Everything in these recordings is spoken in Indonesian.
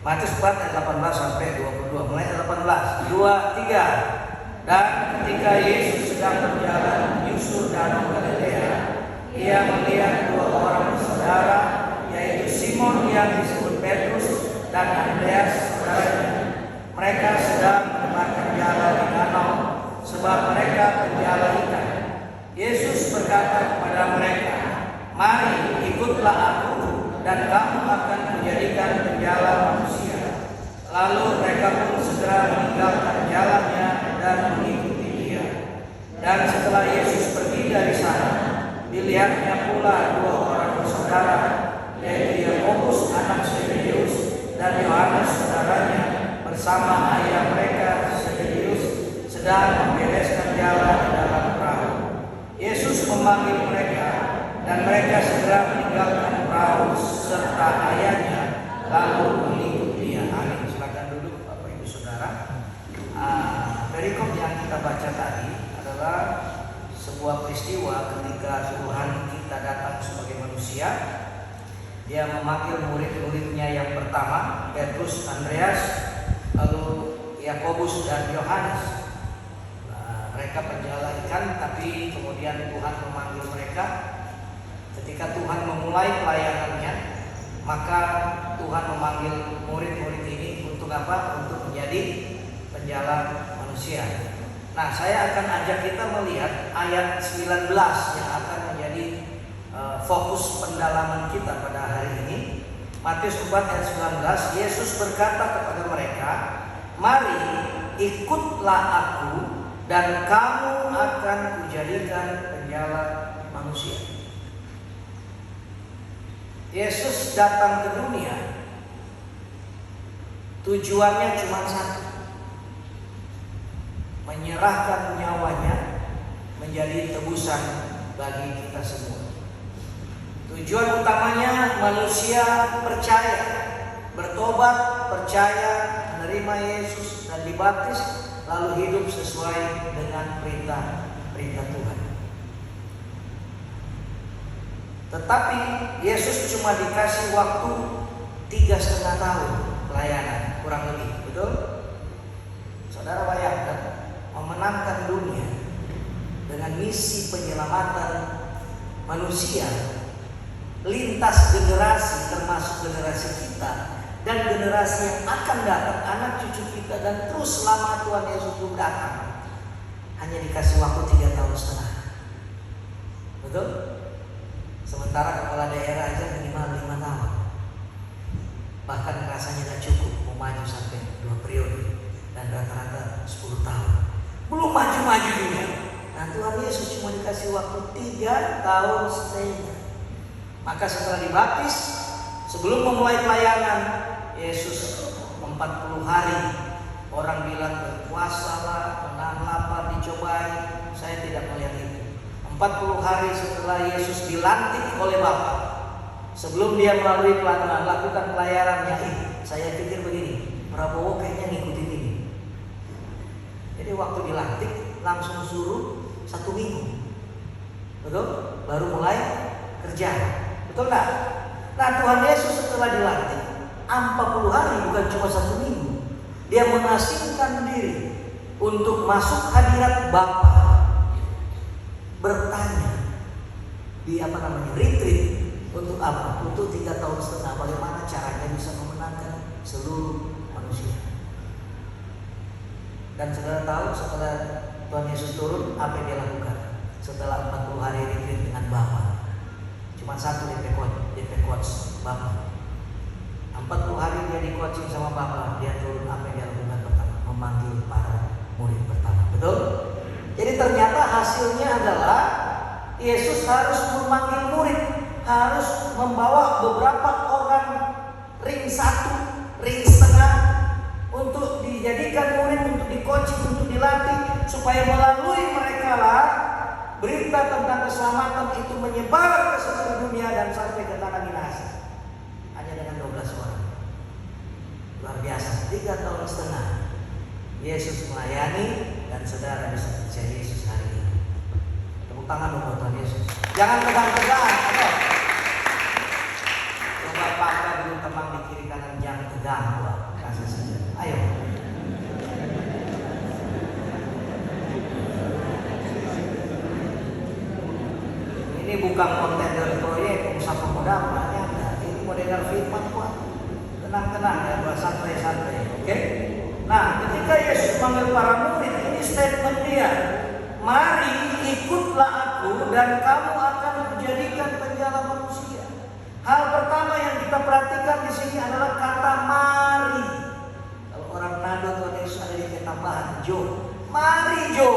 Matius 4 ayat 18 sampai 22. Mulai ayat 18. 2, 3. Dan ketika Yesus sedang berjalan menyusur danau Galilea, ia melihat dua orang bersaudara, yaitu Simon yang disebut Petrus dan Andreas saudaranya. Mereka sedang menebarkan jala di danau, sebab mereka penjala ikan. Yesus berkata kepada mereka, "Mari ikutlah aku, dan kamu akan menjadikan penjala manusia." Lalu mereka pun segera meninggalkan jalannya dan mengikuti dia. Dan setelah Yesus pergi dari sana, dilihatnya pula dua orang bersaudara, yaitu Yakobus anak Zebedeus dan Yohanes saudaranya, bersama ayah mereka Zebedeus sedang membereskan jala di dalam perahu. Yesus memanggil mereka, dan mereka segera meninggalkan perahu serta ayahnya, lalu mengikut dia. Amin. Silakan duduk Bapak Ibu Saudara. Perikop yang kita baca tadi adalah sebuah peristiwa ketika Tuhan kita datang sebagai manusia. Dia memanggil murid-muridnya yang pertama, Petrus, Andreas, lalu Yakobus dan Yohanes. Mereka penjala ikan, tapi kemudian Tuhan memanggil mereka. Ketika Tuhan memulai pelayanannya, maka Tuhan memanggil murid-murid ini untuk apa? Untuk menjadi penjala manusia. Nah, saya akan ajak kita melihat ayat 19 yang akan menjadi fokus pendalaman kita pada hari ini. Matius 4 ayat 19, Yesus berkata kepada mereka, "Mari ikutlah aku, dan kamu akan kujadikan penjala manusia." Yesus datang ke dunia, tujuannya cuma satu: menyerahkan nyawanya menjadi tebusan bagi kita semua. Tujuan utamanya manusia percaya, bertobat, percaya, menerima Yesus dan dibaptis, lalu hidup sesuai dengan perintah Tuhan. Tetapi Yesus cuma dikasih waktu 3,5 tahun pelayanan, kurang lebih, betul? Saudara bayangkan, memenangkan dunia dengan misi penyelamatan manusia lintas generasi, termasuk generasi kita dan generasi yang akan datang, anak cucu kita, dan terus selama Tuhan Yesus belum datang, hanya dikasih waktu 3,5 tahun. Betul? Sementara kepala daerah aja minimal 5 tahun. Bahkan rasanya gak cukup, mau maju sampai 2 periode, dan rata-rata 10 tahun. Belum maju-maju juga. Nah, Tuhan Yesus cuma dikasih waktu 3,5 tahun. Maka setelah dibaptis, sebelum memulai pelayanan, Yesus 40 hari. Orang bilang berpuasalah, menahan lapar, dicobai. Saya tidak melihat itu. 40 hari setelah Yesus dilantik oleh Bapa, sebelum dia melalui lakukan pelayanannya, saya pikir begini, Prabowo kayaknya ngikutin ini. Jadi waktu dilantik langsung suruh 1 minggu, betul? Baru mulai kerja, betul nggak? Nah, Tuhan Yesus setelah dilantik 40 hari, bukan cuma 1 minggu, dia mengasingkan diri untuk masuk hadirat Bapa, bertanya di retreat. Untuk apa? Untuk 3,5 tahun. Bagaimana caranya bisa memenangkan seluruh manusia. Dan saudara tahu setelah Tuhan Yesus turun, apa yang dia lakukan? Setelah 40 hari retreat dengan Bapa, cuma satu DP coach Bapa. 40 hari dia di coaching sama Bapa, dia turun, apa yang dia lakukan pertama? Memanggil para murid pertama. Betul? Jadi ternyata hasilnya adalah Yesus harus memanggil murid, harus membawa beberapa orang ring 1, ring setengah untuk dijadikan murid, untuk di-coaching, untuk dilatih, supaya melalui mereka lah berita tentang keselamatan itu menyebar ke seluruh dunia dan sampai ke tanah binasa. Hanya dengan 12 orang. Luar biasa, 3,5 tahun Yesus melayani, dan saudara bisa percaya Yesus hari ini. Tepuk tangan buat Tuhan Yesus. Jangan tegang-tegang. Coba pakai dulu teman di kiri kanan, jangan tegang gua kasih senjata. Ayo. Ini bukan konten dari proyek pengusaha pemuda apanya enggak. Ini model firman gua. Tenang-tenang ya, gua santai-santai. Oke? Nah, ketika Yesus manggil para murid, ini statement dia. Mari ikutlah aku dan kamu akan menjadikan penjala manusia. Hal pertama yang kita perhatikan di sini adalah kata mari. Kalau orang nado Tuhan Yesus ada di tambahan Jo. Mari Jo.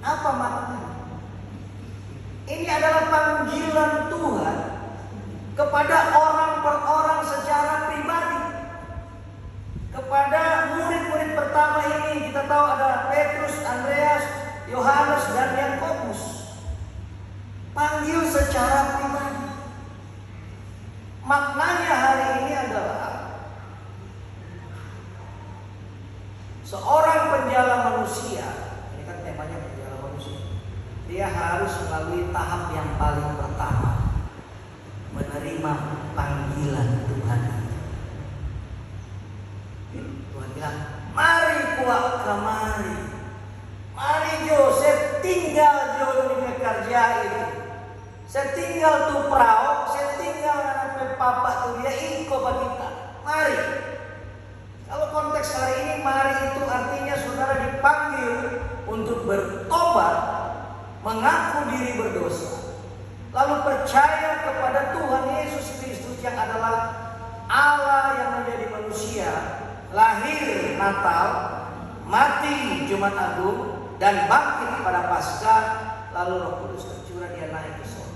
Apa maknanya? Ini adalah panggilan Tuhan kepada orang per orang secara pribadi. Kepada murid-murid pertama ini kita tahu ada Petrus, Andreas, Yohanes dan Yakobus. Panggil secara pribadi. Maknanya hari ini adalah seorang penjala manusia, ini kan temanya penjala manusia, dia harus melalui tahap yang paling pertama, menerima panggilan Tuhan. Tuhan bilang, mari kuat kemari. Mari Jo, saya tinggal Jo di kerja itu. Saya tinggal tu perahu, saya tinggal dengan papa tu dia ikut kita. Mari. Kalau konteks hari ini mari itu artinya saudara dipanggil untuk bertobat, mengaku diri berdosa, lalu percaya kepada Tuhan Yesus Kristus yang adalah Allah yang menjadi manusia, lahir Natal, mati Jumat Agung, dan bangkit pada Paskah, lalu Roh Kudus tercurah dia naik ke surga.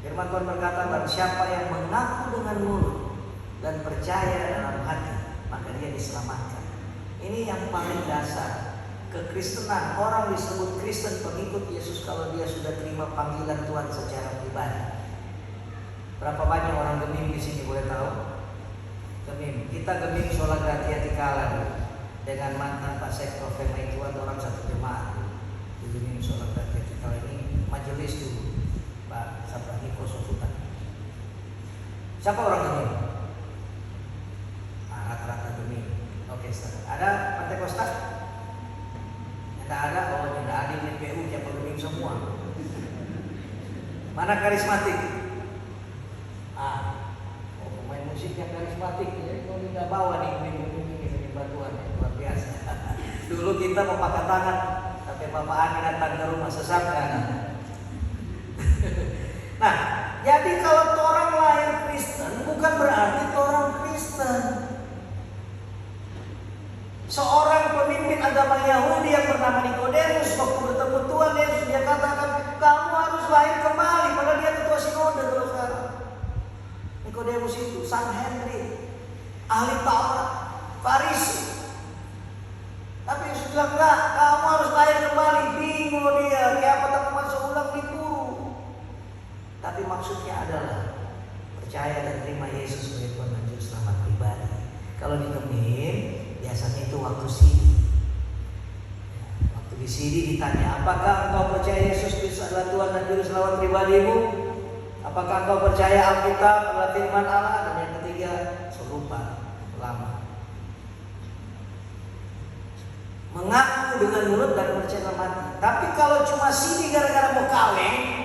Firman Tuhan berkata, barang siapa yang mengaku dengan mulut dan percaya dalam hati, maka dia diselamatkan. Ini yang paling dasar kekristenan. Orang disebut Kristen, pengikut Yesus, kalau dia sudah terima panggilan Tuhan secara pribadi. Berapa banyak orang gemim di sini boleh tahu? Gemim. Kita gemim sholat gratia tikala dengan mantan Pak Sektor Fema itu ada orang satu jemaat. Di gemim sholat gratia tikala ini majelis dulu. Pak Sabra Niko Sofutan. Siapa orang gemim? Rata-rata gemim. Oke, sekarang ada Pantai Kosta? Tidak ada, oh tidak ada di PU siapa gemim semua. Mana karismatik? Pemain musik yang karismatik ya, kalau tidak bawa nih gemim ini bantuan luar biasa. Dulu kita mau pakai tangan, tapi Bapak Ani datang ke rumah sesatkan. Nah, jadi kalau orang lahir Kristen bukan berarti orang Kristen. Seorang pemimpin agama Yahudi yang bernama Nikodemus waktu bertemu Tuhan Yesus, dia katakan, kamu harus lahir kembali. Padahal dia ketua sinode terus sekarang. Nikodemus itu Sanhedrin, ahli Taurat, Farisi. Tapi Yesus bilang, enggak, kamu harus lahir kembali. Bingung dia, kayak apa tak masuk ulang diburu. Tapi maksudnya adalah percaya dan terima Yesus sebagai Tuhan dan Juru Selamat pribadi. Kalau di gemim, biasanya itu waktu sidi. Waktu di sidi ditanya, apakah engkau percaya Yesus Kristus adalah Tuhan dan Juru Selamat pribadimu? Apakah engkau percaya Alkitab adalah firman Allah? Dan yang ketiga, serupa lama. Mengaku dengan mulut dan percaya dalam hati. Tapi kalau cuma sidi gara-gara mau kawin,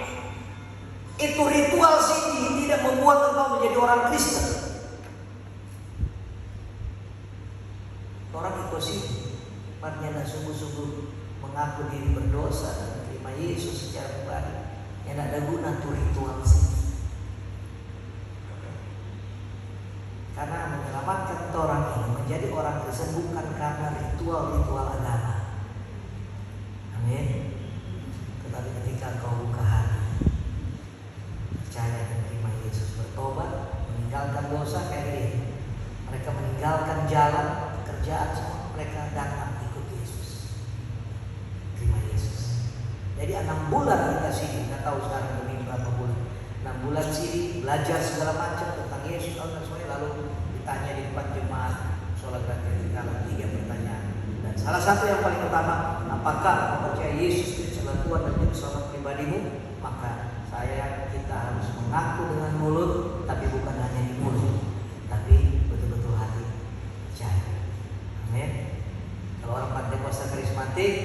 itu ritual sidi tidak membuat engkau menjadi orang Kristen. Orang ikut sidi, artinya sungguh-sungguh mengaku diri berdosa dan menerima Yesus secara pribadi. Yang tidak ada guna tuh ritual sidi. Karena menyelamatkan orang ini menjadi orang Kristen bukan karena ritual-ritual agama. Amin. Tetapi ketika kau buka hati, percaya dan terima Yesus, bertobat, meninggalkan dosa kayak ini. Mereka meninggalkan jalan, pekerjaan semua, mereka datang ikut Yesus. Terima Yesus. Jadi 6 bulan kita sini, nggak tahu sekarang ini berapa bulan. 6 bulan sini belajar segala macam tentang Yesus dan semuanya, lalu ditanya di depan jemaat sholat gratia 3 pertanyaan. Dan salah satu yang paling utama, apakah kau percaya Yesus Kristus adalah Tuhan dan Juru Selamat pribadimu? Maka kita harus mengaku dengan mulut, tapi bukan hanya di mulut, tapi betul-betul hati percaya. Amin. Kalau orang Pentakosta karismatik,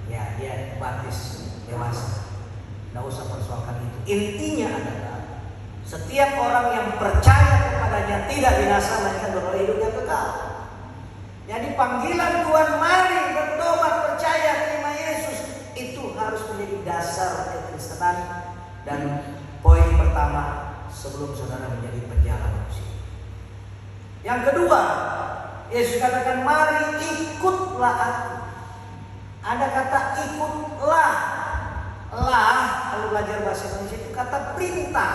ya dia baptis dewasa. Tidak usah persoalkan itu. Intinya adalah setiap orang yang percaya kepadanya tidak binasa, melainkan beroleh hidup yang kekal. Jadi panggilan Tuhan, mari bertobat, percaya, terima Yesus, itu harus menjadi dasar kekristenan dan poin pertama sebelum saudara menjadi pejalan manusia. Yang kedua, Yesus katakan, mari ikutlah aku. Ada kata ikutlah. Lah, kalau belajar bahasa Indonesia itu kata perintah.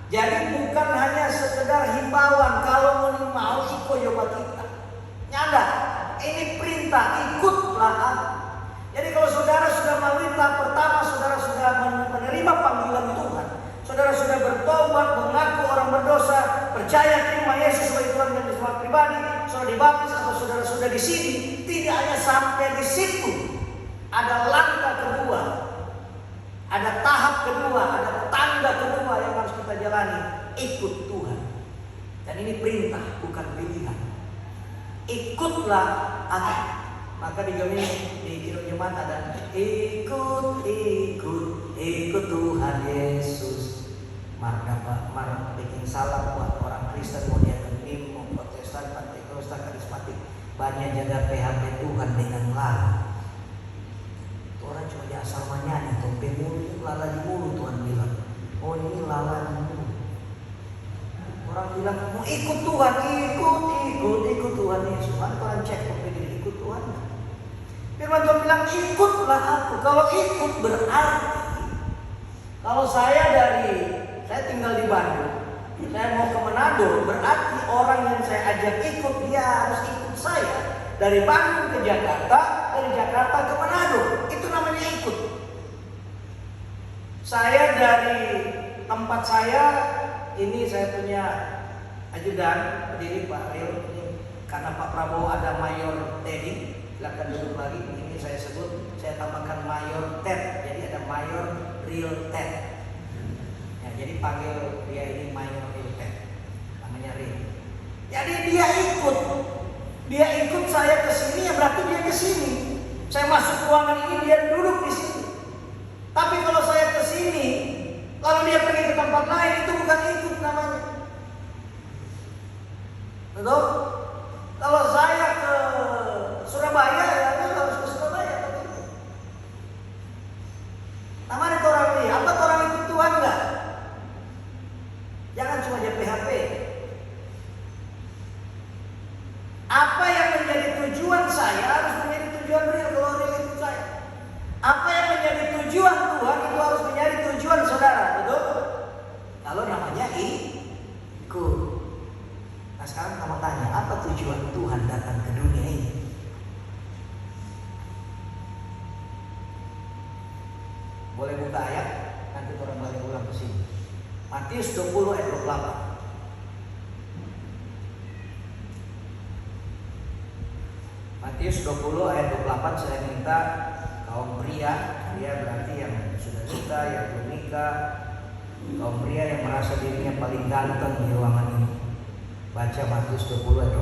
Jadi bukan hanya sekedar himbauan, kalau mau ikut coba kita. Nyada, ini perintah, ikutlah aku. Jadi kalau saudara sudah melalui tahap pertama, saudara sudah menerima panggilan Tuhan, saudara sudah bertobat, mengaku orang berdosa, percaya terima Yesus sebagai Tuhan dan Juru pribadi, saudara dibaptis atau saudara sudah di sini, tidak hanya sampai di situ. Ada langkah kedua, ada tahap kedua, ada tangga kedua yang harus kita jalani, ikut Tuhan. Dan ini perintah, bukan pilihan. Ikutlah aku. Maka di Kidung Jemaat ada ikut Tuhan Yesus. Mark bikin salah buat orang Kristen, mau dia Kemim, mau Protestan, Pentakosta, karismatik, banyak jaga PHP Tuhan dengan lala. Orang cuma asal menyanyi, tope mulu, lala di mulu. Tuhan bilang, oh ini lala di mulu. Orang bilang, mau ikut Tuhan, ikut Tuhan Yesus. Orang cek tope diri, ikut Tuhan. Firman Tuhan bilang, ikutlah aku. Kalau ikut berarti, kalau saya tinggal di Bandung, saya mau ke Manado, berarti orang yang saya ajak ikut, dia harus ikut saya. Dari Bandung ke Jakarta, dari Jakarta ke Manado, itu namanya ikut. Saya dari tempat saya, ini saya punya ajudan berdiri Pak Ril, ini karena Pak Prabowo ada Mayor Teddy, silakan duduk lagi. Ini saya sebut, saya tambahkan Mayor Ted, jadi ada Mayor Real Ted. Ya, jadi panggil dia ini Mayor Real Ted, namanya Real. Jadi dia ikut saya ke sini, ya berarti dia ke sini. Saya masuk ruangan ini, dia duduk di sini. Tapi kalau saya ke sini, kalau dia pergi ke tempat lain, itu bukan ikut namanya. Betul? Kalau saya ke Surabaya, ya harus ke Surabaya. Namanya itu orang ini, apa orang ikut Tuhan enggak? Jangan cuma jadi PHP. Apa yang menjadi tujuan saya harus menjadi tujuan real kalau real ikut saya. Apa yang menjadi tujuan Tuhan itu harus menjadi tujuan saudara, betul? Kalau namanya ikut. Nah sekarang kamu tanya, apa tujuan Tuhan datang ke dunia ini? Boleh buka ayat, nanti orang balik ulang ke sini. Matius 20 ayat 28. Matius 20 ayat 28, saya minta kaum pria berarti yang sudah nikah, yang belum nikah, kaum pria yang merasa dirinya paling ganteng di ruangan ini, baca Matius 20 ayat 28.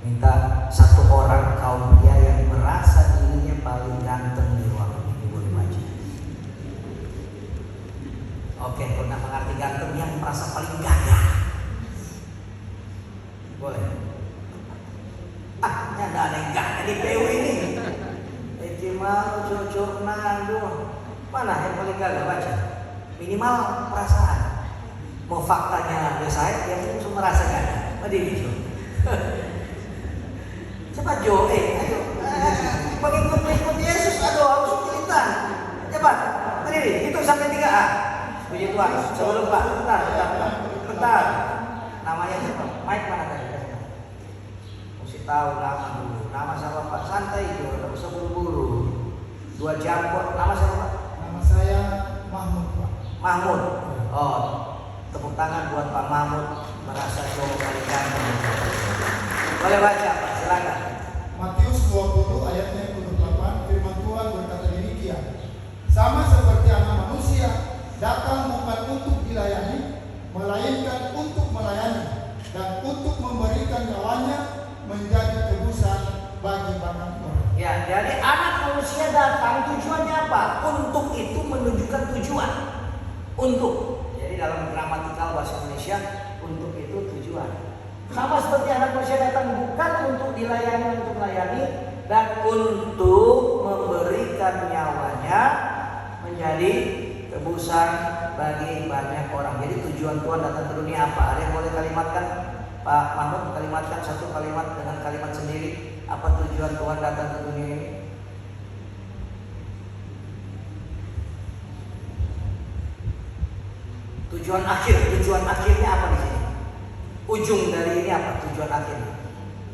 Minta satu orang kaum pria yang merasa dirinya paling ganteng di ruangan ini, boleh baca. Oke, kalau nak mengerti ganteng, yang merasa paling gagah, boleh. Nyanda ada yang gagah di PU ini. Mau cocok nado. Mana yang paling gagah, baca. Minimal perasaan. Mau faktanya saya yang langsung merasa gagah. Berdiri Jo. Cepat Jo, ayo. Pengikut Yesus, aduh harus cerita. Cepat, berdiri. Hitung sampai 3A. Puji Tuhan. Sebelum Pak, bentar. Namanya siapa? Mike mana tadi? Mesti tahu nama dulu. Nama siapa Pak? Santai Jo, tidak usah buru-buru. 2 jam kok. Nama siapa Pak? Nama saya Mahmud Pak. Mahmud. Oh, tepuk tangan buat Pak Mahmud, merasa cowok paling ganteng. Boleh baca Pak, silakan. Matius 20 ayatnya 28, firman Tuhan berkata demikian. Sama seperti untuk. Jadi dalam gramatikal bahasa Indonesia, untuk itu tujuan. Sama seperti anak manusia datang bukan untuk dilayani, untuk melayani, dan untuk memberikan nyawanya menjadi tebusan bagi banyak orang. Jadi tujuan Tuhan datang ke dunia apa? Ada yang boleh kalimatkan? Pak Mahmud kalimatkan satu kalimat dengan kalimat sendiri. Apa tujuan Tuhan datang ke dunia ini? Tujuan akhirnya apa di sini? Ujung dari ini apa? Tujuan akhirnya?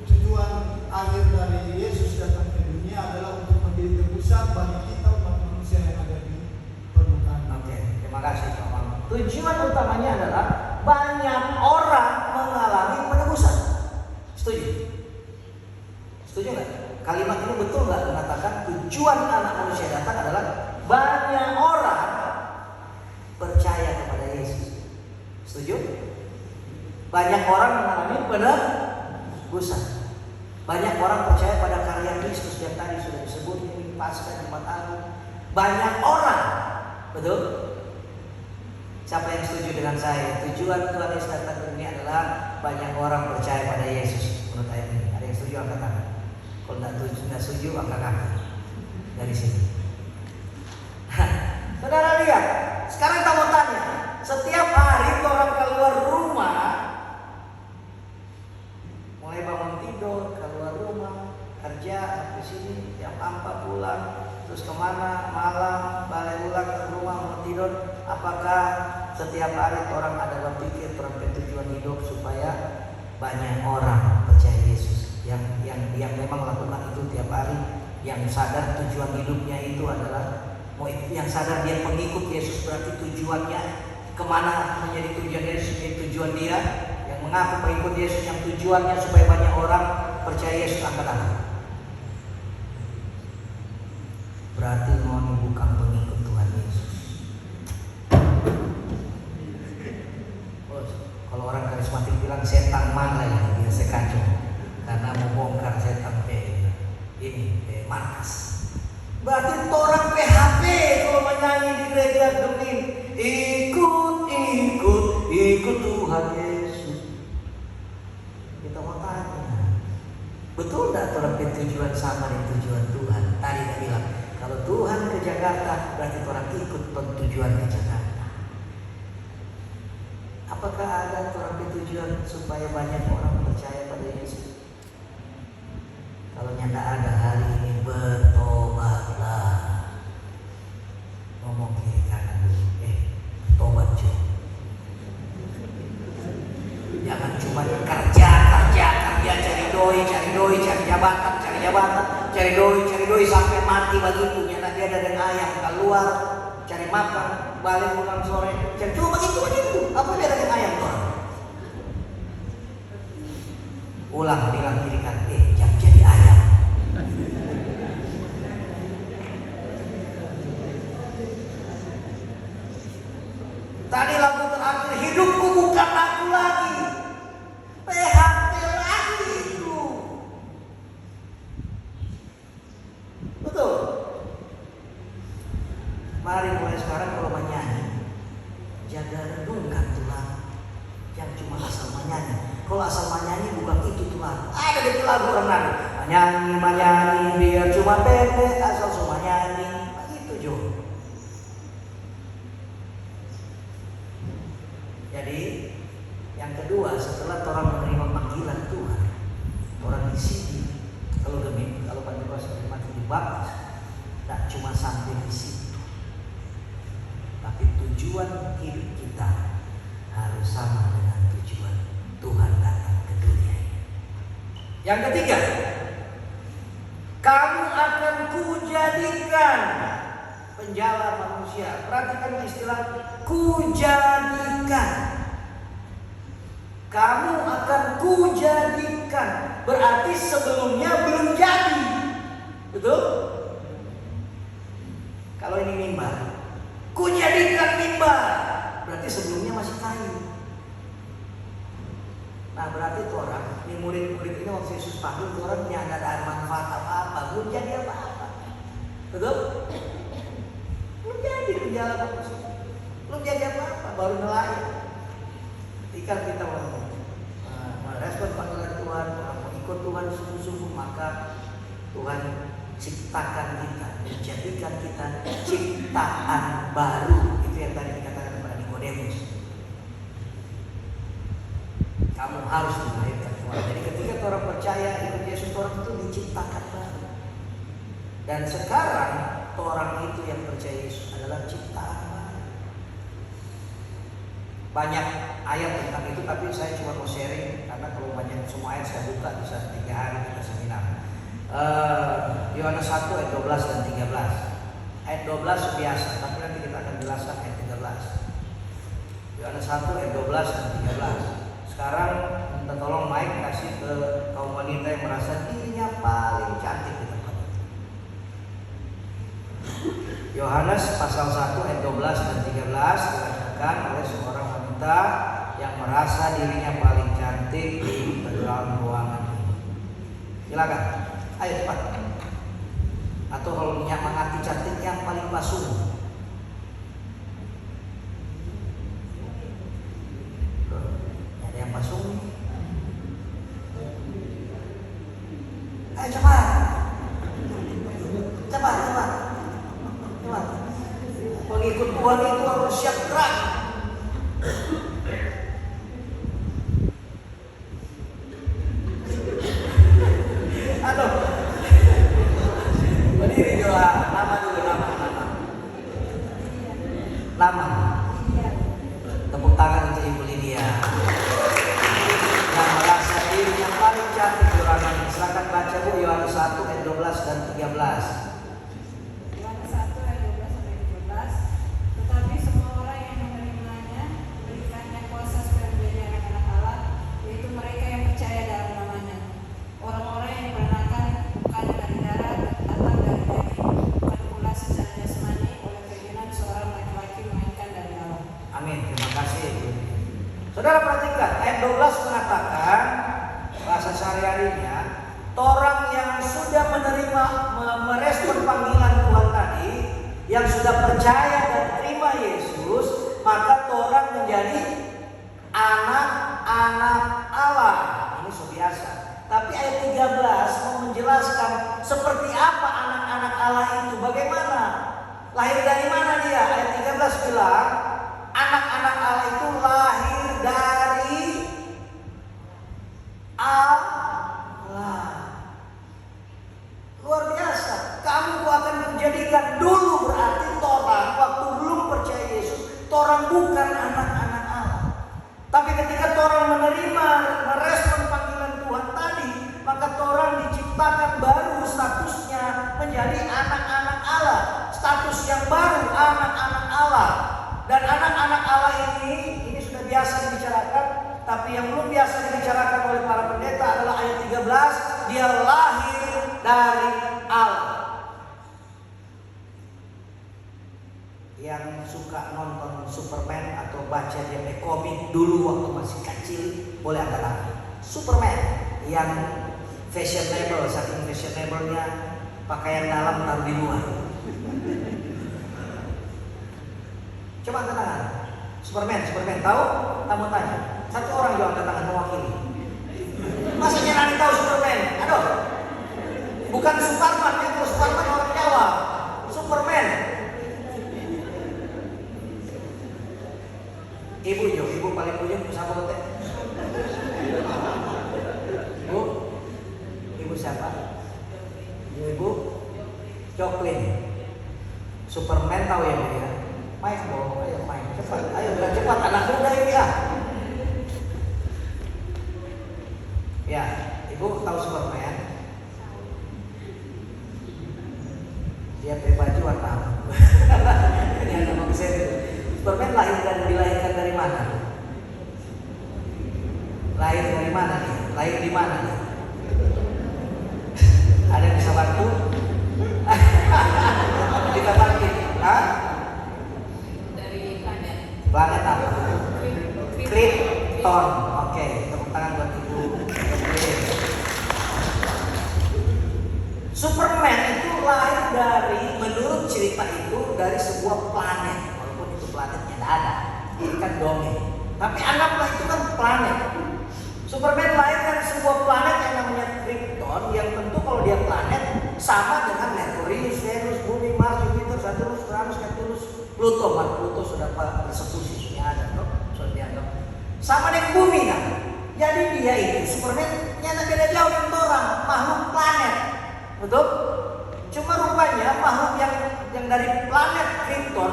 Tujuan akhir dari Yesus datang ke dunia adalah untuk menjadi tebusan bagi kita umat manusia yang ada di permukaan. Oke, terima kasih Pak Mahmud. Tujuan utamanya adalah banyak orang mengalami penebusan. Setuju? Setuju nggak? Kalimat ini betul nggak mengatakan tujuan anak manusia datang adalah banyak orang percaya kepada Yesus? Setuju? Banyak orang mengalami penebusan. Banyak orang percaya pada karya Kristus yang tadi sudah disebut ini Paskah Jumat Agung. Banyak orang, betul? Siapa yang setuju dengan saya? Tujuan Tuhan Yesus datang ke dunia adalah banyak orang percaya pada Yesus. Menurut ayat ini, ada yang setuju angkat tangan. Kalau tidak setuju angkat kaki dari sini. Saudara lihat, sekarang kita mau tanya, setiap hari orang keluar rumah, mulai bangun tidur, keluar rumah, kerja di sini, jam 4 pulang, terus kemana, malam, balik ulang ke rumah, mau tidur. Apakah setiap hari orang ada berpikir terhadap tujuan hidup supaya banyak orang percaya Yesus? Yang memang melakukan itu tiap hari, yang sadar tujuan hidupnya itu adalah yang sadar dia pengikut Yesus, berarti tujuannya kemana menjadi tujuan Yesus, menjadi tujuan dia. Yang mengaku pengikut Yesus, yang tujuannya supaya banyak orang percaya Yesus, angkat tangan. Berarti mau bukan pengikut Tuhan Yesus. Kalau orang karismatik bilang setan mana yang biasa kacau, karena mau bongkar setan ini markas. Berarti orang PHP kalau menyanyi di gereja Gemini, ikut Tuhan Yesus. Kita mau tanya, betul tidak orang tujuan sama dengan tujuan Tuhan? Tadi kita bilang, kalau Tuhan ke Jakarta, berarti orang ikut tujuan ke Jakarta. Apakah ada orang tujuan supaya banyak orang percaya pada Yesus? Kalau nyata ada hari ini, bertobatlah. Ngomong kiri kanan dulu, tobat cuy. Jangan cuma kerja, cari doi, cari jabatan, cari doi sampai mati begitu. Nyata dia ada dengan ayam keluar, cari makan, balik pulang sore, cuma begitu. Apa dia ada dengan ayam tuh? Ulang bilang kiri kanan, jangan jadi ayam. Tadi lagu terakhir, hidupku bukan aku lagi, PHP lagi itu. Betul. Mari mulai sekarang kalau menyanyi, jaga renungkan tuh lagu. Jangan cuma asal menyanyi. Kalau asal menyanyi bukan itu tuh lagu. Ada di lagu orang nyanyi, biar cuma pendek, asal cuma nyanyi. Begitu Jo. Jadi yang kedua, setelah orang menerima panggilan Tuhan, orang di sini, kalau Pentekoste mati dibaptis, tak cuma sampai di situ, tapi tujuan hidup kita harus sama dengan tujuan Tuhan datang ke dunia ini. Yang ketiga, kamu akan kujadikan penjala manusia. Perhatikan istilah kujadikan. Kamu akan kujadikan, berarti sebelumnya belum jadi. Betul? Kalau ini mimbar, kujadikan mimbar, berarti sebelumnya masih kayu. Nah berarti itu orang, ini murid-murid ini waktu Yesus panggil itu orang yang ada manfaat apa-apa, belum jadi apa-apa. Betul? Belum jadi penjala manusia. Belum jadi apa-apa, baru nelayan. Ketika kita mau merespon panggilan Tuhan, mau ikut Tuhan sungguh-sungguh, maka Tuhan ciptakan kita, menjadikan kita ciptaan baru. Itu yang tadi dikatakan kepada Nikodemus. Kamu harus dilahirkan kembali. Jadi ketika orang percaya ikut Yesus, orang itu diciptakan baru. Dan sekarang orang itu yang percaya Yesus adalah ciptaan baru. Banyak ayat tentang itu, tapi saya cuma mau sharing karena kalau banyak semua ayat saya buka bisa 3 hari kita seminar. Yohanes 1 ayat 12 dan 13. Ayat 12 biasa, tapi nanti kita akan jelaskan ayat 13. Yohanes 1 ayat 12 dan 13. Sekarang minta tolong Mike kasih ke kaum wanita yang merasa dirinya paling cantik di tempat itu. Yohanes pasal 1 ayat 12 dan 13 dikatakan oleh seorang wanita yang merasa dirinya paling cantik di dalam ruangan ini. Silakan, ayo cepat. Atau kalau minyak mengerti cantik yang paling pasung. Yang pasung. Ayo cepat. Cepat. Pengikut Tuhan itu harus siap gerak. Aduh. Berdiri dulu, nama dulu, nama. Tepuk tangan untuk Ibu Lydia. Yang merasa dirinya paling cantik di ruangan ini. Silakan baca Bu, Yohanes 1 ayat 12 dan 13. Yohanes 1 ayat 12 sampai 13. Tetapi semua orang yang menerimanya berikannya kuasa supaya menjadi anak-anak Allah, yaitu mereka yang percaya dalam namanya. Orang-orang yang diperanakan bukan dari darah atau dari daging, bukan pula secara jasmani oleh keinginan seorang laki-laki melainkan dari Allah. Amin, terima kasih. Saudara perhatikan, ayat 12 mengatakan bahasa sehari-harinya, orang yang sudah menerima, merespon panggilan Tuhan tadi, yang sudah percaya dan terima Yesus, maka orang menjadi anak-anak Allah. Ini sudah biasa. Tapi ayat 13 mau menjelaskan seperti apa anak-anak Allah itu, bagaimana, lahir dari mana dia. Ayat 13 bilang, anak-anak Allah itu lahir dari Allah. Luar biasa. Kamu akan menjadikan dulu berarti orang waktu belum percaya Yesus, orang bukan anak-anak Allah. Tapi ketika orang menerima, merespon panggilan Tuhan tadi, maka orang diciptakan baru, statusnya menjadi anak-anak Allah. Status yang baru, anak-anak Allah. Dan anak-anak Allah ini sudah biasa dibicarakan, tapi yang belum biasa dibicarakan oleh para pendeta adalah ayat 13, dia lahir dari Allah. Yang suka nonton Superman atau baca dia komik dulu waktu masih kecil, boleh angkat tangan. Superman yang fashionable, saking fashionable-nya pakaian dalam taruh di luar. Coba angkat tangan. Superman tahu? Kamu tanya. Satu orang juga angkat tangan mewakili. Masa jangan tahu Superman? Aduh. Bukan Superman, itu Superman orang Jawa. Superman. Ibu paling ujung sama teh. Ibu siapa? Ibu Joklin. Superman tahu ya Bu ya? Main dong, ayo main cepat, ayo udah cepat anak muda ini ya. Ya, Ibu tahu Superman? Dia pakai baju warna apa? Ini ada mau kesini. Superman dilahirkan dari mana? Lahir dari mana nih? Lahir di mana nih? Ada yang bisa bantu? Kita bantu, hah? Planet apa? Krypton. Oke, tepuk tangan buat Ibu. Superman itu lahir dari, menurut cerita itu, dari sebuah planet. Walaupun itu planetnya tidak ada. dongeng. Tapi anggaplah itu kan planet. Superman lahir dari sebuah planet yang namanya Krypton, yang tentu kalau dia planet sama dengan Merkurius, Venus, Bumi, Mars, Jupiter, Saturnus, Uranus, Neptunus, Pluto. Pluto sudah persekusi, sudah ada, no? Sudah dianggap sama dengan Bumi kan. Jadi dia itu Superman nyata beda jauh dengan orang, makhluk planet, betul? Cuma rupanya makhluk yang dari planet Krypton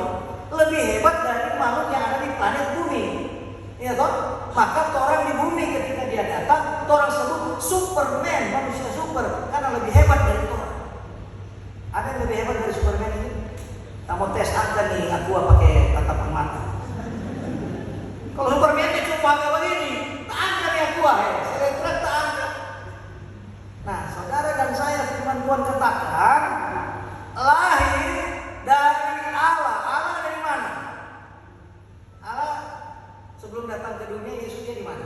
lebih hebat dari makhluk yang ada di planet Bumi. Ya toh? Maka orang di Bumi ketika dia datang, orang sebut Superman, manusia super, karena lebih hebat dari orang. Ada yang lebih hebat dari Superman ini? Kamu tes angka nih, aku pakai tatapan mata. Kalau Superman itu cuma pakai begini, tak angkat nih aku, saya tak angkat. Nah, saudara dan saya firman Tuhan katakan lahir dari Allah. Allah dari mana? Allah sebelum datang ke dunia, Yesusnya di mana?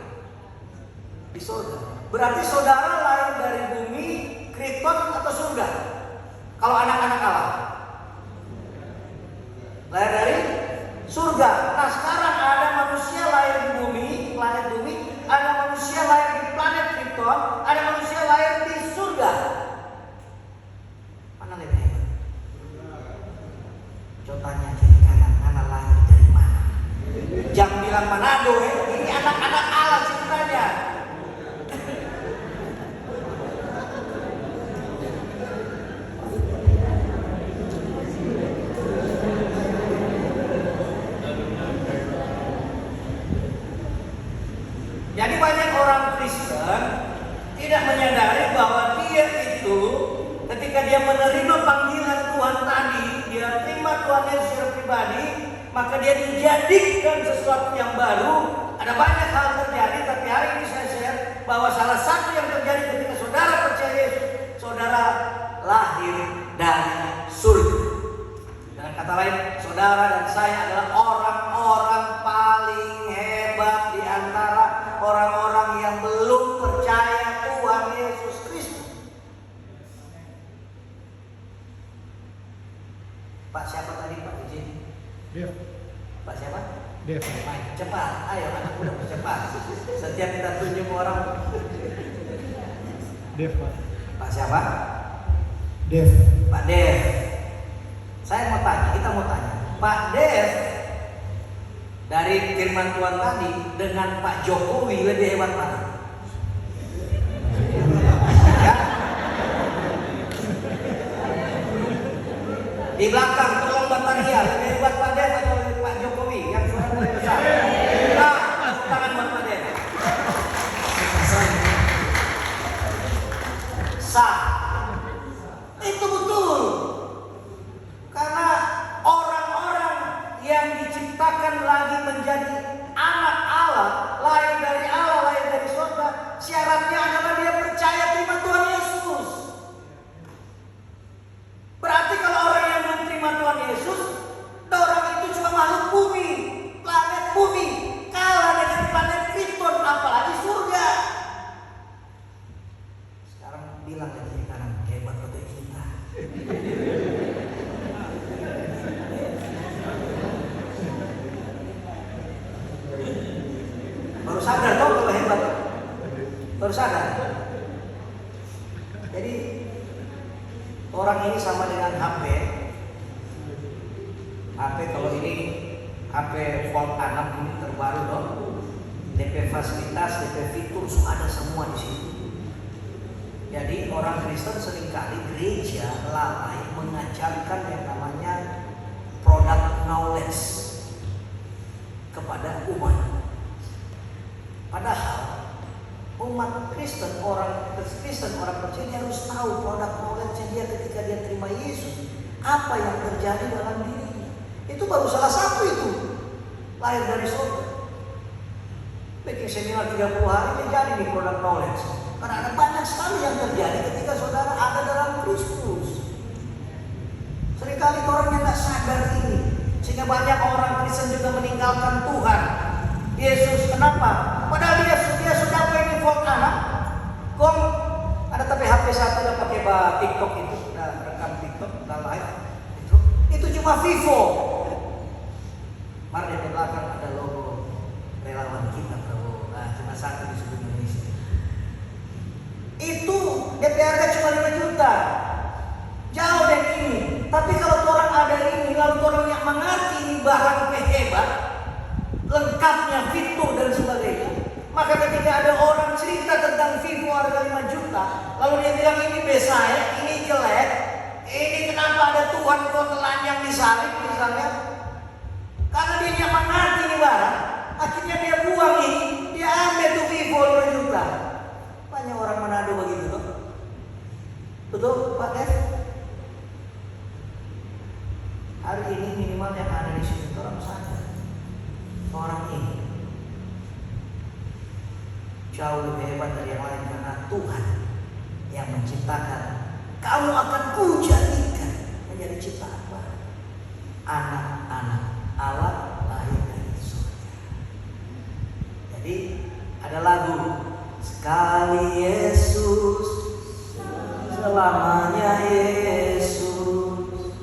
Di surga. Berarti saudara lahir dari bumi, Krypton atau surga? Kalau anak-anak Allah lahir dari surga. Nah, sekarang ada manusia lahir di bumi, planet bumi, ada manusia lahir di planet Krypton, ada manusia lahir di surga. Mana lebih hebat? Contohnya kiri kanan, anak lahir dari mana? Jangan bilang Manado, ini anak-anak Allah ceritanya. Jadi banyak orang Kristen tidak menyadari bahwa dia itu ketika dia menerima panggilan Tuhan tadi, dia terima Tuhan Yesus secara pribadi, maka dia dijadikan sesuatu yang baru. Ada banyak hal terjadi, tapi hari ini saya share bahwa salah satu yang terjadi ketika saudara percaya Yesus, saudara lahir dari surga. Dengan kata lain, saudara dan saya adalah orang-orang paling hebat di antara orang-orang yang belum percaya Tuhan Yesus Kristus. Pak siapa tadi Pak izin? Dev. Pak siapa? Dev. Baik, cepat, ayo anak muda cepat. Setiap kita tunjuk orang. Dev, Pak. Pak siapa? Dev. Pak Dev. Saya mau tanya, kita mau tanya. Pak Dev dari firman Tuhan tadi dengan Pak Jokowi lebih hebat mana? Ya? Di belakang tolong Bataria lebih hebat Pak Dev atau Pak Jokowi yang suara lebih besar? Nah, tepuk tangan buat Pak Dev. Sah. Itu betul. Karena orang-orang yang diciptakan lagi menjadi anak Allah, lahir dari Allah, lahir dari surga, syaratnya adalah dia percaya terima Tuhan Yesus. Berarti kalau orang yang belum terima Tuhan Yesus, orang itu cuma makhluk bumi, planet bumi, kalah dengan planet Krypton, apalagi surga. Sekarang bilang lagi kanan, hebat betul kita. Baru sadar tau kalau hebat. Baru sadar. Jadi orang ini sama dengan HP. HP kalau ini HP Fold 6 ini terbaru dong. DP fasilitas, DP fitur ada semua di sini. Jadi orang Kristen seringkali gereja lalai mengajarkan yang namanya product knowledge kepada umat. Padahal umat Kristen, orang percaya dia harus tahu produk knowledge dia ketika dia terima Yesus, apa yang terjadi dalam dirinya. Itu baru salah satu itu lahir dari surga. Bikin seminar 30 hari menjadi nih produk knowledge. Karena ada banyak sekali yang terjadi ketika saudara ada dalam Kristus. Seringkali orang yang tidak sadar ini, sehingga banyak orang Kristen juga meninggalkan Tuhan Yesus. Kenapa? Padahal dia sudah pengen Fold anak. Kok ada tapi HP satu udah pakai TikTok itu, udah rekam TikTok, udah live. Itu cuma Vivo. Mari di belakang ada logo lengkapnya, fitur dan sebagainya. Maka ketika ada orang cerita tentang Vivo harga 5 juta, lalu dia bilang ini besar, ini jelek, ini kenapa ada Tuhan kok telanjang di salib misalnya, karena dia nyaman hati nih barang, akhirnya dia buang ini, dia ambil tuh Vivo 5 juta. Banyak orang Manado begitu tuh. Betul Pak Dev? Hari ini minimal yang ada di sini orang sadar, orang ini jauh lebih hebat dari yang lain karena Tuhan yang menciptakan. Kamu akan kujadikan menjadi ciptaan baru, anak-anak Allah lahir dari surga. Jadi ada lagu, sekali Yesus, selamanya Yesus.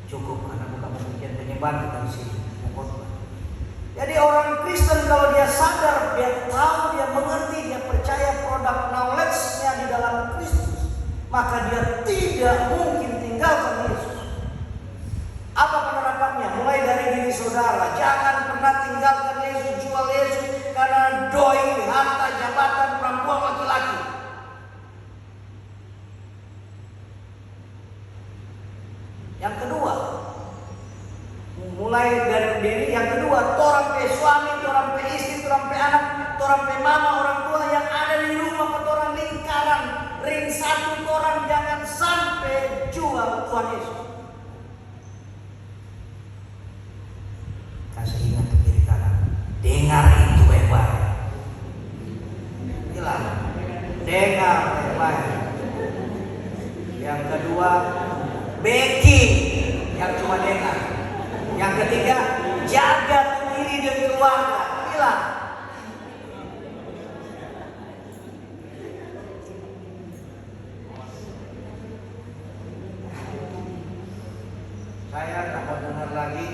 Cukup karena bukan pembicaraan penyebar kita di sini. Jadi orang Kristen kalau dia sadar, dia tahu, dia mengerti, dia percaya produk knowledge-nya di dalam Kristus, maka dia tidak mungkin tinggalkan Yesus. Apa penerapannya? Mulai dari diri saudara, jangan pernah tinggalkan Yesus, jual Yesus karena doi, harta, jabatan, perempuan, laki-laki. Yang kedua, mulai dari diri. Yang kedua, torang pe suami, torang pe istri, torang pe anak, torang pe mama, orang tua yang ada di rumah, torang lingkaran ring satu, torang jangan sampai jual Tuhan Yesus. Kasih ingat ke kiri kanan, dengar itu baik-baik. Bilang, dengar baik-baik. Yang kedua, backing, yang cuma dengar. Yang ketiga, jaga diri dan keluarga. Bilang. Saya tak mau dengar lagi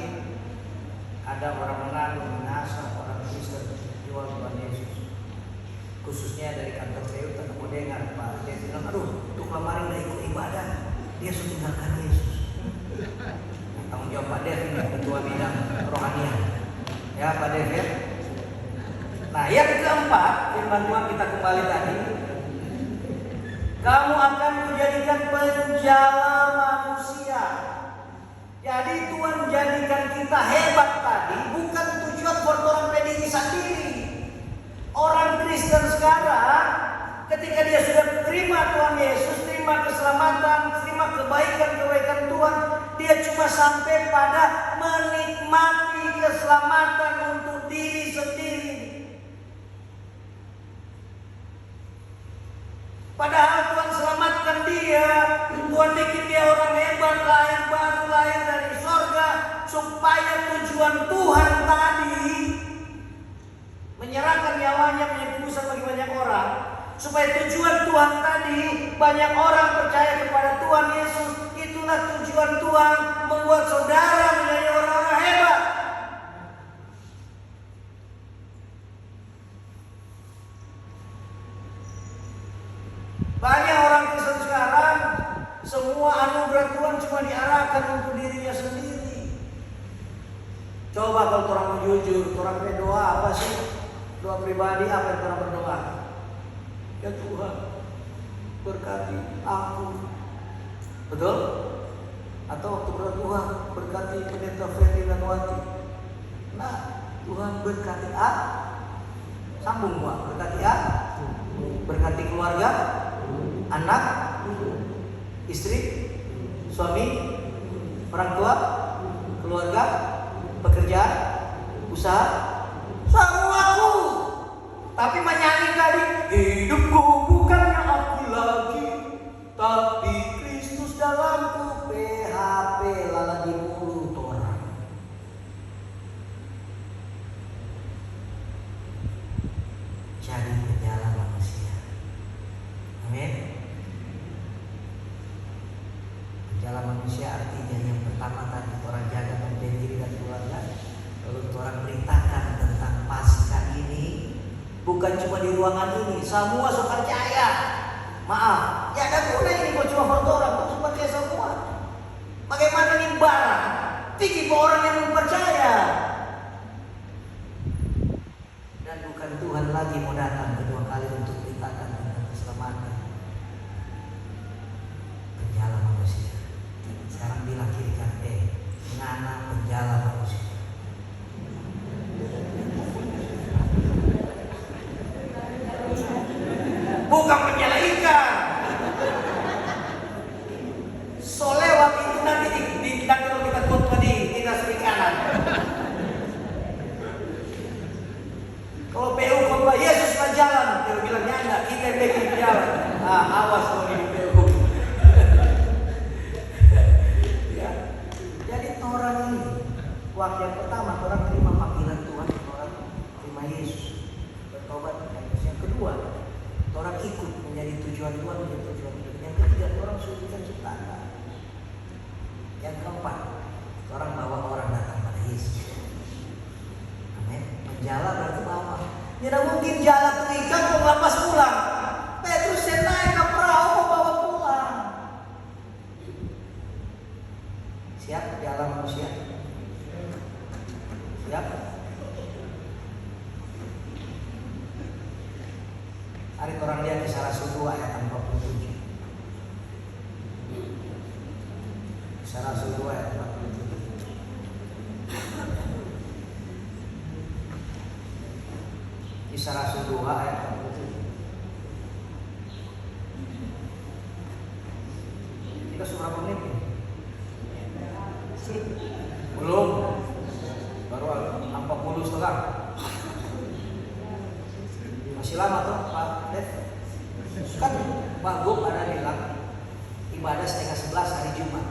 ada orang Manado mengasah orang Kristen jual Tuhan Yesus. Khususnya dari kantor PU, tak mau dengar Pak. Dia bilang, aduh, untuk kemarin udah ikut ibadah, dia sudah tinggalkan Yesus. Tanggung jawab Pak Dev ini, ketua bidang rohanian. Ya Pak Dev ya. Nah yang keempat, firman Tuhan kita kembali tadi, kamu akan menjadikan penjala manusia. Jadi Tuhan jadikan kita hebat tadi bukan tujuan buat orang pediri sendiri. Orang Kristen sekarang ketika dia sudah terima Tuhan Yesus, terima keselamatan, terima kebaikan Tuhan, dia cuma sampai pada menikmati keselamatan untuk diri sendiri. Padahal Tuhan selamatkan dia, Tuhan bikin dia orang hebat, lahir baru, lahir dari sorga, supaya tujuan Tuhan tadi menyerahkan nyawanya menjadi tebusan bagi banyak orang. Supaya tujuan Tuhan tadi banyak orang percaya kepada Tuhan Yesus. Itulah tujuan Tuhan membuat saudara menjadi orang-orang hebat. Banyak orang Kristen sekarang semua anugerah Tuhan cuma diarahkan untuk dirinya sendiri. Coba kalau orang mau jujur, orang berdoa apa sih? Doa pribadi apa yang orang berdoa? Ya Tuhan, berkati aku. Betul? Atau waktu berdoa, Tuhan berkati pendeta Ferry dan Wati. Nah, Tuhan berkati aku. Sambung gua, berkati aku. Berkati keluarga, anak, istri, suami, orang tua, keluarga, pekerjaan, usaha, semuaku. Tapi menyanyi tadi, hidupku bukannya aku lagi, tapi Kristus dalamku. PHP lala di mulut orang. Jadi penjala manusia. Amin. Penjala manusia artinya yang pertama tadi orang jaga diri dan keluarga. Lalu orang beritakan tentang Paskah ini bukan cuma di ruangan ini, semua suka percaya. Maaf, ya ada guna ini kok cuma foto orang, kok cuma kayak semua. Bagaimana nih barang? Tinggi orang yang percaya. Kalau PU khotbah Yesus kan jalan, PU bilang enggak, kita yang bikin jalan. Awas kalau di PU. Ya. Jadi orang ini waktu yang pertama orang terima panggilan Tuhan, orang terima Yesus, bertobat. Yang kedua, orang ikut menjadi tujuan Tuhan, menjadi tujuan hidup. Yang ketiga, orang sucikan ciptaan. Yang keempat, orang bawa orang datang pada Yesus. Amin. Menjala berarti bawa. Tidak mungkin jala terikat mau lepas pulang. Petrus yang naik ke perahu mau bawa pulang. Siap jala manusia? Siap? Hari orang lihat di Salah 2 ayat 47. Salah 2 ayat 47. Di Salah 2 ayat 47. Kita sudah berapa menit? Belum. Baru 40 setengah. Masih lama tuh Pak Dev. Kan Pak Gub ada bilang ibadah setengah 11 hari Jumat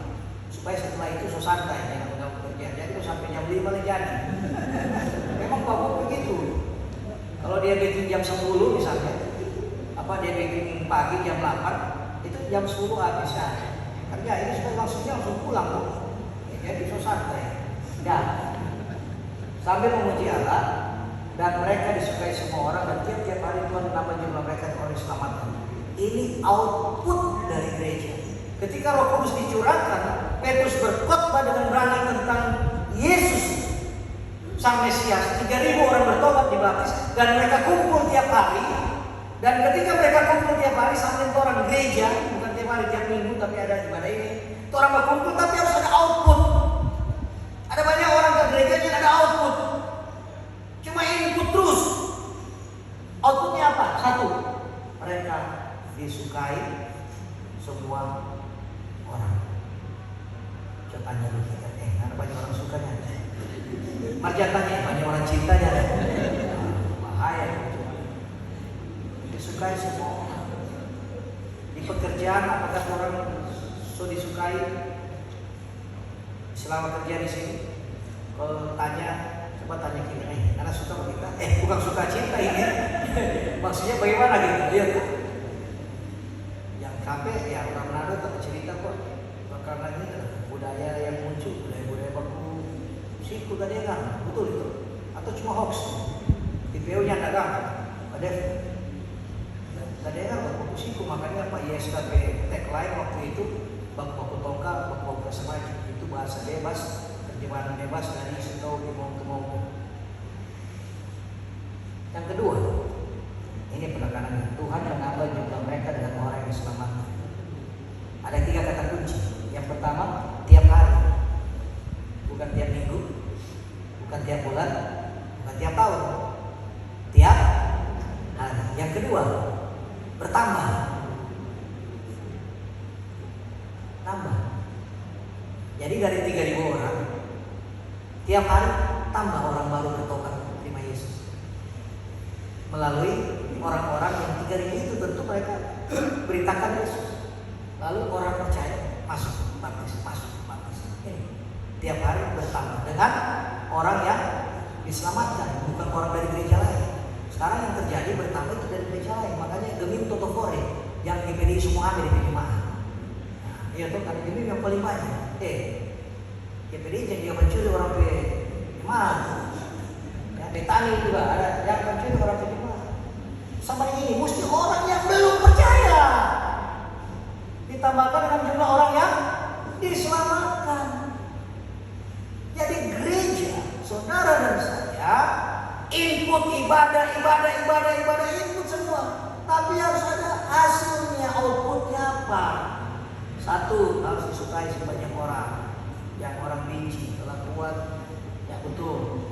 supaya setelah itu so santai dengan undang kerja. Jadi itu sampai jam 5 lah jadi. Memang Pak Gub begitu. Kalau dia bikin jam 10 misalnya, dia bikin pagi jam 8, itu jam 10 habis ya. Kerja ini sudah langsung pulang tuh. Jadi so santai. Dan sambil memuji Allah. Dan mereka disukai semua orang, dan tiap-tiap hari Tuhan menambah jumlah mereka orang diselamatkan. Ini output dari gereja. Ketika Roh Kudus dicurahkan, Petrus berkhotbah dengan berani tentang Yesus Sang Mesias. 3.000 orang bertobat dibaptis, dan mereka kumpul tiap hari. Dan ketika mereka kumpul tiap hari, sampai orang gereja, bukan tiap hari, tiap minggu, tapi ada ibadah ini. Itu orang berkumpul, tapi harus ada output. Ada banyak orang ke gerejanya ada output. Cuma input terus. Outputnya apa? 1, mereka disukai semua orang. Coba tanya dulu kita, ada banyak orang sukanya. Marjan tanya, banyak orang cintanya. Bahaya. Disukai semua orang. Di pekerjaan apakah orang disukai? Selama kerja di sini, kalau coba tanya kita, karena suka sama kita, bukan suka cinta ini. Maksudnya bagaimana gitu? Lihat tuh. Yang sampai ya orang Manado tuh cerita kok, karena ini budaya yang muncul, budaya baku siku tadi kan, betul itu? Atau cuma hoax? Di PO-nya dagang, ada kan baku siku, makanya Pak YSKP tagline waktu itu baku tongkang, baku semacam itu bahasa bebas. Terjemahan bebas dari setahu ke mau. Yang kedua, ini penekanannya, Tuhan menambah jumlah mereka dengan orang yang diselamatkan. Ada 3 kata kunci. Yang pertama, tiap hari, bukan tiap minggu, bukan tiap bulan, bukan tiap tahun, tiap hari. Yang kedua, bertambah, tambah. Jadi dari 3.000 orang, tiap hari tambah orang baru bertobat terima Yesus. Melalui orang-orang yang 3.000 itu tentu mereka beritakan Yesus. Lalu orang percaya masuk baptis. Ini tiap hari bertambah dengan orang yang diselamatkan, bukan orang dari gereja lain. Sekarang yang terjadi bertambah itu dari gereja lain. Makanya Gemim Totokore yang dipilih semua ada di jemaah. Iya tuh kan ini yang paling banyak. PDI jadi yang mencuri orang ke jemaah. Ya, Betani juga ada yang mencuri orang ke jemaah. Sama ini mesti orang yang belum percaya. Ditambahkan dengan jumlah orang yang diselamatkan. Jadi gereja, saudara dan saya, input ibadah input semua. Tapi harus ada hasilnya, outputnya apa? 1, harus disukai sebanyak orang. Yang orang benci, kelakuan, ya betul.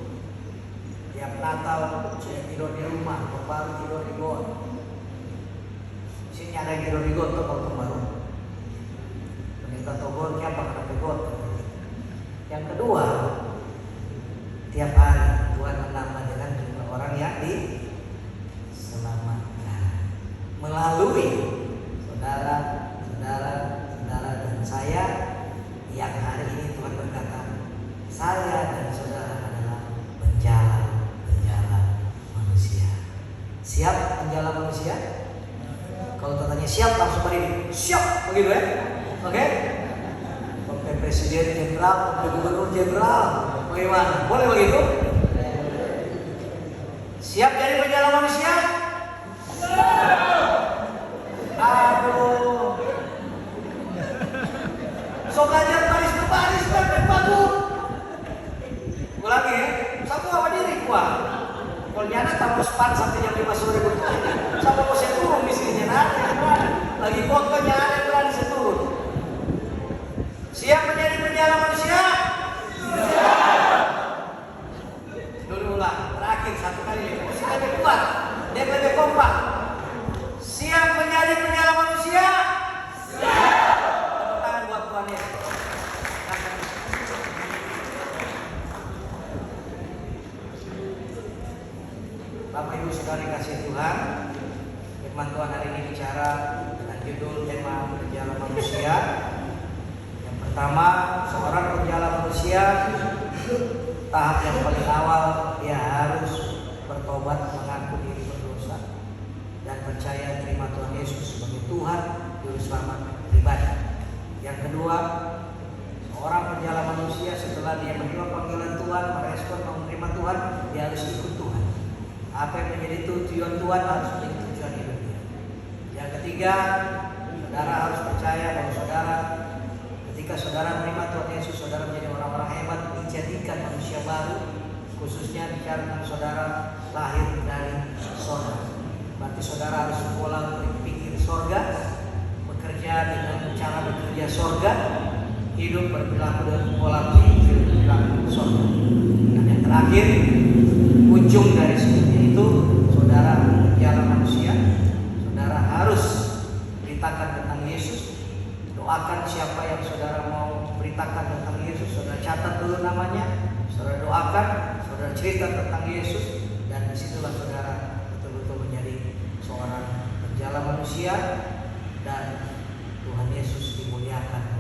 Tiap Natal saya tidur di rumah, baru tidur di got. Sini ada tidur di got tuh kalau baru. Pendeta Togor siapa kena got. Yang kedua, tiap hari Tuhan menambah dengan jumlah orang yang di Siap menjala manusia? Kalau tanya siap langsung berdiri. Siap, begitu ya? Oke? Sampai presiden jenderal, sampai gubernur jenderal, bagaimana? Boleh begitu? Siap jadi penjala manusia? Aduh. So belajar baris berbaris dan bagus. Ulangi ya. Satu apa diri kuat. Kalau nyana tamu span sampai jam 5 sore betul. Sampai mau saya turun di sini lagi fotonya ada yang berani saya turun. Siap menjadi penjala manusia? Dulu ulang, terakhir satu kali lagi. Saya lebih kuat, dia lebih kompak. Siap menjadi penjala manusia? Siap. Tepuk tangan buat Tuhan ya. Bapak Ibu Saudara kasih Tuhan, firman Tuhan hari ini bicara dengan judul tema penjala manusia. Yang pertama, seorang penjala manusia, tahap yang paling awal dia harus bertobat, mengaku diri berdosa dan percaya terima Tuhan Yesus sebagai Tuhan juru selamat pribadi. Yang kedua, seorang penjala manusia setelah dia menerima panggilan Tuhan, merespon menerima Tuhan, dia harus ikut Tuhan. Apa yang menjadi tujuan Tuhan harus menjadi tujuan hidupnya. Yang ketiga, saudara harus percaya bahwa saudara, ketika saudara menerima Tuhan Yesus, saudara menjadi orang-orang hebat, dijadikan manusia baru. Khususnya bicara tentang saudara lahir dari sorga. Berarti saudara harus pola berpikir sorga, bekerja dengan cara bekerja sorga, hidup berperilaku dengan pola pikir perilaku sorga. Dan yang terakhir, ujung dari semuanya itu, saudara penjala manusia, saudara harus beritakan tentang Yesus. Doakan siapa yang saudara mau beritakan tentang Yesus, saudara catat dulu namanya, saudara doakan, saudara cerita tentang Yesus, dan disitulah saudara betul-betul menjadi seorang penjala manusia dan Tuhan Yesus dimuliakan.